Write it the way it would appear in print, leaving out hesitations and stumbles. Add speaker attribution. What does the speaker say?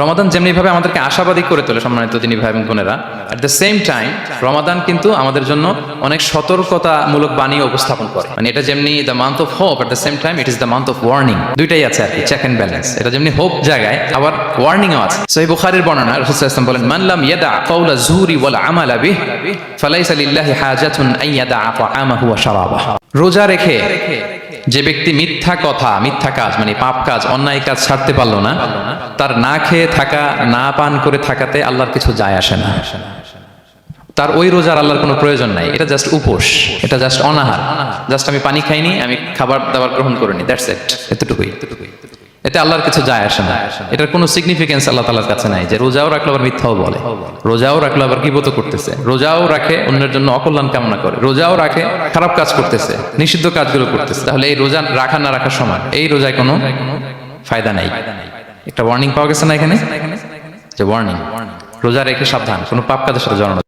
Speaker 1: রমাদান যেমনি ভাবে আমাদেরকে আশাবাদী করে তোলে সম্মানিত দিনী ভাই এবং বোনেরা, এট দ্য সেম টাইম রমাদান কিন্তু আমাদের জন্য অনেক সতর্কতামূলক বাণী উপস্থাপন করে। মানে এটা যেমনি the month of hope, at the same time it is the month of warning. দুইটাই আছে আর কি, চেক এন্ড ব্যালেন্স। এটা যেমনি হোপ জায়গায়, আবার ওয়ার্নিংও আছে। সহিহ বুখারীর বর্ণনা, রাসূল সাল্লাল্লাহু আলাইহি ওয়াসাল্লাম বলেন, মান লাম ইয়াদা কাওলা যুরি ওয়াল আমালা বিহি ফালাইসা লিল্লাহি হাজাতুন আন ইয়াদা তাআমাহু ওয়া শারাবাহু। রোজা রেখে যে ব্যক্তি মিথ্যা কথা, মিথ্যা কাজ মানে পাপ কাজ, অন্যায় কাজ ছাড়তে পারলো না, তার না খেয়ে থাকা, না পান করে থাকাতে আল্লাহর কিছু যায় আসে না। তার ওই রোজার আল্লাহর কোনো প্রয়োজন নাই। এটা জাস্ট উপোস, এটা জাস্ট অনাহার, জাস্ট আমি পানি খাইনি, আমি খাবার দাবার গ্রহণ করিনি, দ্যাটস ইট, এতটুকুই। এতে আল্লাহর কিছু যায় আসে না। এটার কোনো সিগনিফিকেন্স আল্লাহ তাআলার কাছে নাই যে রোজাও রাখলো আবার মিথ্যাও বলে, রোজাও রাখলো আবার গীবত করতেছে, রোজাও রাখে অন্যের জন্য অকল্যাণ কামনা করে, রোজাও রাখে খারাপ কাজ করতেছে, নিষিদ্ধ কাজগুলো করতেছে। তাহলে এই রোজা রাখা না রাখার সমান, এই রোজায় কোনো ফায়দা নাই। একটা ওয়ার্নিং পাওয়া গেছে না এখানে, যে ওয়ার্নিং, রোজা রেখে সাবধান, কোনো পাপ কাজের সাথে জড়ানো